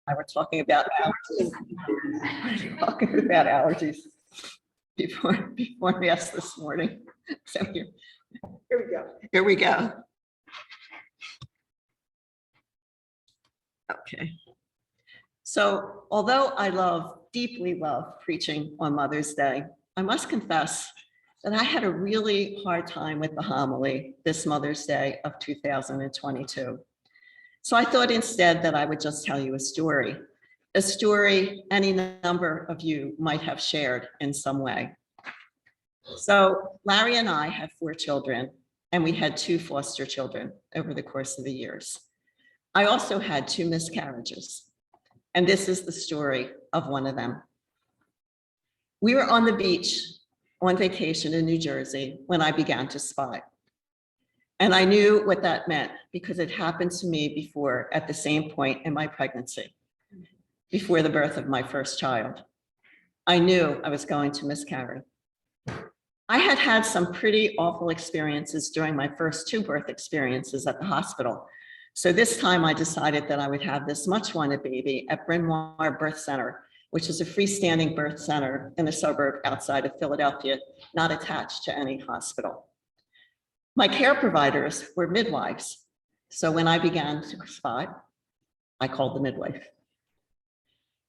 I were talking about allergies. Talking about allergies before Mass this morning. So here we go. Here we go. Okay. So although I deeply love preaching on Mother's Day, I must confess that I had a really hard time with the homily this Mother's Day of 2022. So I thought instead that I would just tell you a story any number of you might have shared in some way. So Larry and I have 4 children, and we had 2 foster children over the course of the years. I also had 2 miscarriages, and this is the story of one of them. We were on the beach on vacation in New Jersey when I began to spy. And I knew what that meant because it happened to me before at the same point in my pregnancy, before the birth of my first child. I knew I was going to miscarry. I had had some pretty awful experiences during my first 2 birth experiences at the hospital. So this time I decided that I would have this much wanted baby at Bryn Mawr Birth Center, which is a freestanding birth center in a suburb outside of Philadelphia, not attached to any hospital. My care providers were midwives. So when I began to spot, I called the midwife.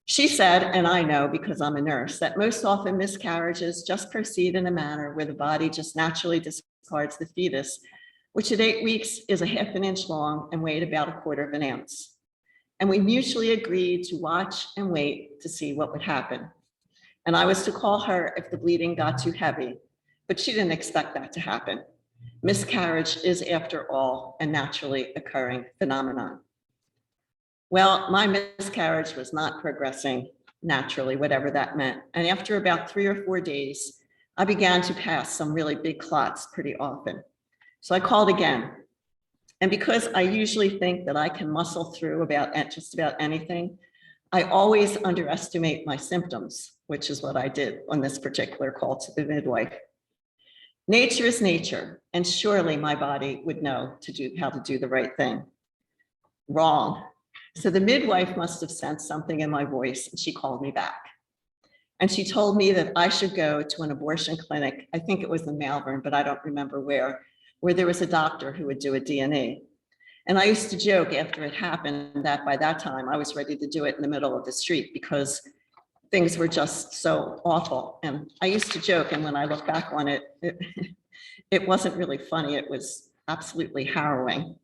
She said, and I know because I'm a nurse, that most often miscarriages just proceed in a manner where the body just naturally discards the fetus, which at 8 weeks is a ½ an inch long and weighed about ¼ of an ounce. And we mutually agreed to watch and wait to see what would happen. And I was to call her if the bleeding got too heavy, but she didn't expect that to happen. Miscarriage is, after all, a naturally occurring phenomenon. Well, my miscarriage was not progressing naturally, whatever that meant. And after about 3 or 4 days, I began to pass some really big clots pretty often. So I called again. And because I usually think that I can muscle through just about anything, I always underestimate my symptoms, which is what I did on this particular call to the midwife. Nature is nature, and surely my body would know how to do the right thing. Wrong. So the midwife must have sensed something in my voice, and she called me back. And she told me that I should go to an abortion clinic. I think it was in Malvern, but I don't remember where there was a doctor who would do a D&E. And I used to joke after it happened that by that time I was ready to do it in the middle of the street because things were just so awful. And I used to joke, and when I look back on it, it wasn't really funny. It was absolutely harrowing.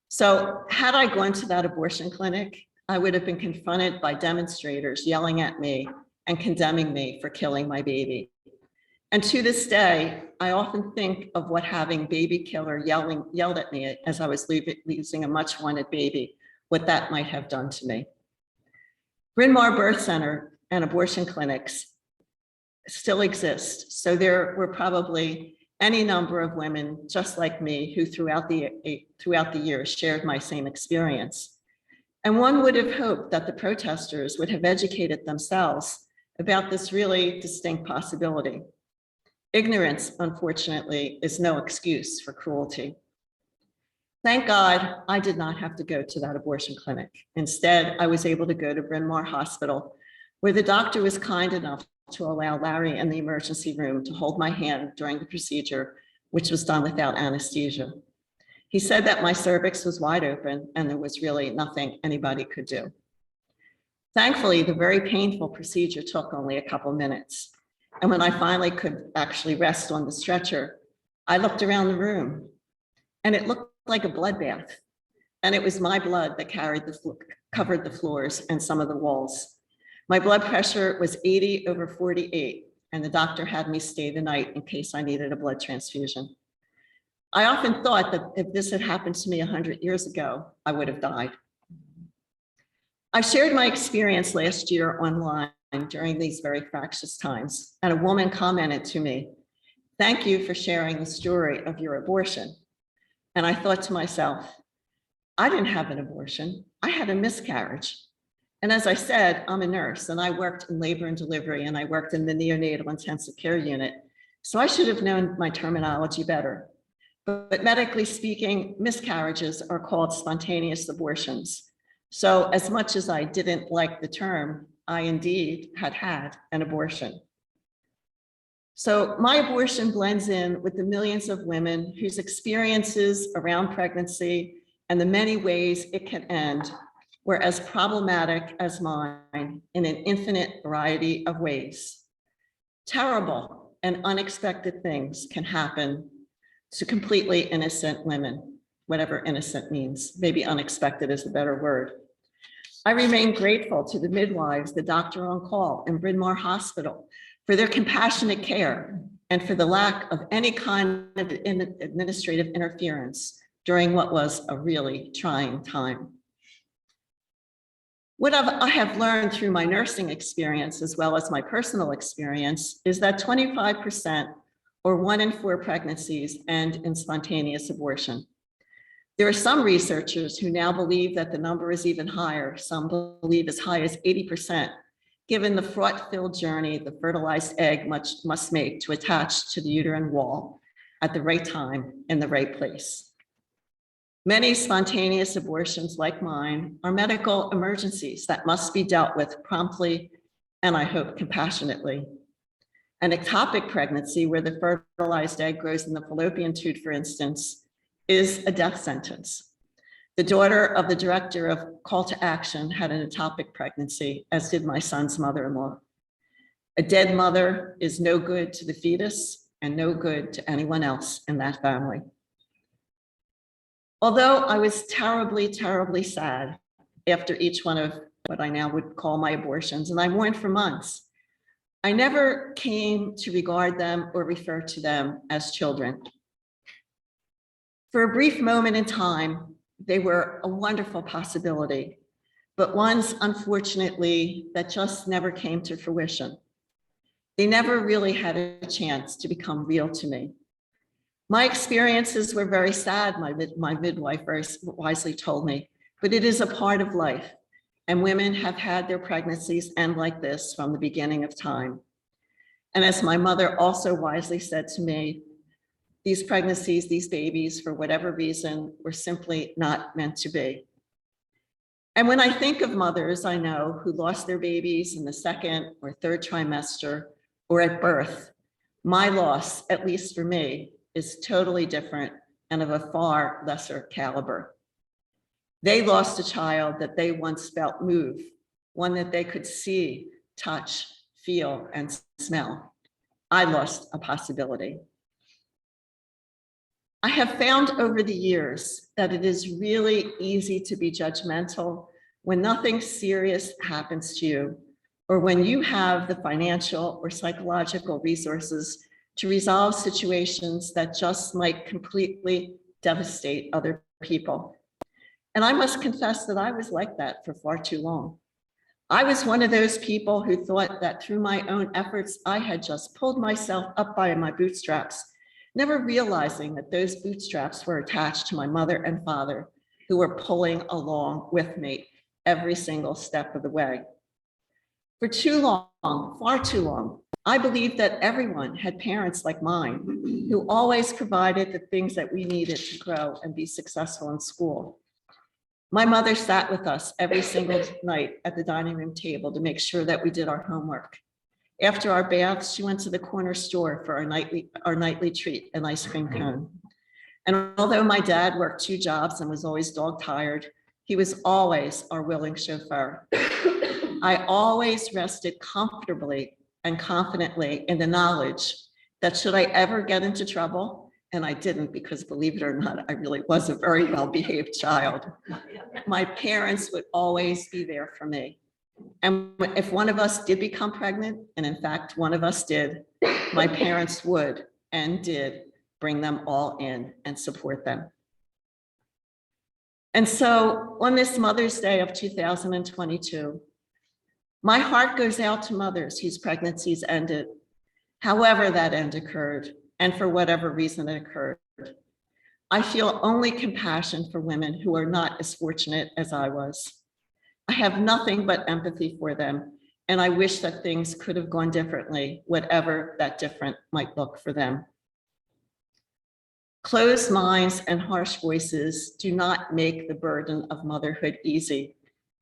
So had I gone to that abortion clinic, I would have been confronted by demonstrators yelling at me and condemning me for killing my baby. And to this day, I often think of what having baby killer yelled at me as I was losing a much wanted baby, what that might have done to me. Bryn Mawr Birth Center and abortion clinics still exist. So there were probably any number of women just like me who throughout the years shared my same experience. And one would have hoped that the protesters would have educated themselves about this really distinct possibility. Ignorance, unfortunately, is no excuse for cruelty. Thank God I did not have to go to that abortion clinic. Instead, I was able to go to Bryn Mawr Hospital, where the doctor was kind enough to allow Larry in the emergency room to hold my hand during the procedure, which was done without anesthesia. He said that my cervix was wide open and there was really nothing anybody could do. Thankfully, the very painful procedure took only a couple minutes. And when I finally could actually rest on the stretcher, I looked around the room and it looked like a bloodbath. And it was my blood that covered the floors and some of the walls. My blood pressure was 80/48, and the doctor had me stay the night in case I needed a blood transfusion. I often thought that if this had happened to me 100 years ago, I would have died. I shared my experience last year online during these very fractious times, and a woman commented to me, "Thank you for sharing the story of your abortion." And I thought to myself, I didn't have an abortion, I had a miscarriage. And as I said, I'm a nurse and I worked in labor and delivery and I worked in the neonatal intensive care unit. So I should have known my terminology better. But medically speaking, miscarriages are called spontaneous abortions. So as much as I didn't like the term, I indeed had an abortion. So my abortion blends in with the millions of women whose experiences around pregnancy and the many ways it can end were as problematic as mine in an infinite variety of ways. Terrible and unexpected things can happen to completely innocent women, whatever innocent means. Maybe unexpected is a better word. I remain grateful to the midwives, the doctor on call, and Bryn Mawr Hospital for their compassionate care and for the lack of any kind of administrative interference during what was a really trying time. What I have learned through my nursing experience, as well as my personal experience, is that 25% or 1 in 4 pregnancies end in spontaneous abortion. There are some researchers who now believe that the number is even higher. Some believe as high as 80%, given the fraught-filled journey the fertilized egg must make to attach to the uterine wall at the right time in the right place. Many spontaneous abortions like mine are medical emergencies that must be dealt with promptly and I hope compassionately. An ectopic pregnancy where the fertilized egg grows in the fallopian tube, for instance, is a death sentence. The daughter of the director of Call to Action had an ectopic pregnancy, as did my son's mother-in-law. A dead mother is no good to the fetus and no good to anyone else in that family. Although I was terribly, terribly sad after each one of what I now would call my abortions, and I mourned for months, I never came to regard them or refer to them as children. For a brief moment in time, they were a wonderful possibility, but ones, unfortunately, that just never came to fruition. They never really had a chance to become real to me. My experiences were very sad, my midwife very wisely told me, but it is a part of life, and women have had their pregnancies end like this from the beginning of time. And as my mother also wisely said to me, these pregnancies, these babies, for whatever reason, were simply not meant to be. And when I think of mothers I know who lost their babies in the 2nd or 3rd trimester or at birth, my loss, at least for me, is totally different and of a far lesser caliber. They lost a child that they once felt move, one that they could see, touch, feel, and smell. I lost a possibility. I have found over the years that it is really easy to be judgmental when nothing serious happens to you, or when you have the financial or psychological resources to resolve situations that just might completely devastate other people. And I must confess that I was like that for far too long. I was one of those people who thought that through my own efforts, I had just pulled myself up by my bootstraps, never realizing that those bootstraps were attached to my mother and father, who were pulling along with me every single step of the way. For too long, far too long, I believed that everyone had parents like mine who always provided the things that we needed to grow and be successful in school. My mother sat with us every single night at the dining room table to make sure that we did our homework. After our baths, she went to the corner store for our nightly treat, an ice cream cone. And although my dad worked 2 jobs and was always dog tired, he was always our willing chauffeur. I always rested comfortably and confidently in the knowledge that should I ever get into trouble, and I didn't, because believe it or not, I really was a very well-behaved child, my parents would always be there for me. And if one of us did become pregnant, and in fact, one of us did, my parents would and did bring them all in and support them. And so on this Mother's Day of 2022, my heart goes out to mothers whose pregnancies ended, however that end occurred, and for whatever reason it occurred. I feel only compassion for women who are not as fortunate as I was. I have nothing but empathy for them, and I wish that things could have gone differently, whatever that different might look for them. Closed minds and harsh voices do not make the burden of motherhood easy,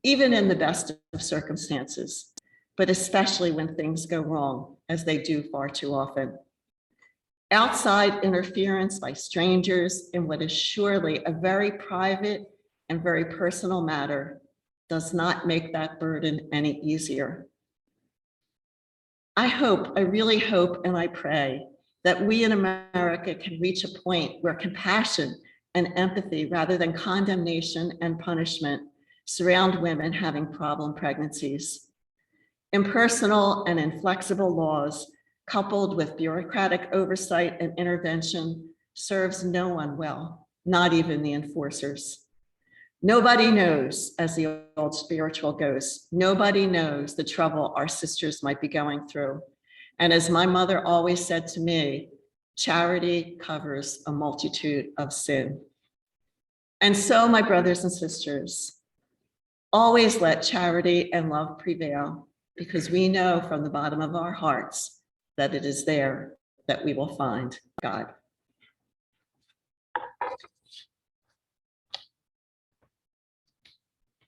even in the best of circumstances, but especially when things go wrong, as they do far too often. Outside interference by strangers in what is surely a very private and very personal matter does not make that burden any easier. I really hope, and I pray that we in America can reach a point where compassion and empathy, rather than condemnation and punishment, surround women having problem pregnancies. Impersonal and inflexible laws, coupled with bureaucratic oversight and intervention, serves no one well, not even the enforcers. Nobody knows, as the old spiritual goes, nobody knows the trouble our sisters might be going through. And as my mother always said to me, charity covers a multitude of sin. And so, my brothers and sisters, always let charity and love prevail, because we know from the bottom of our hearts that it is there that we will find God.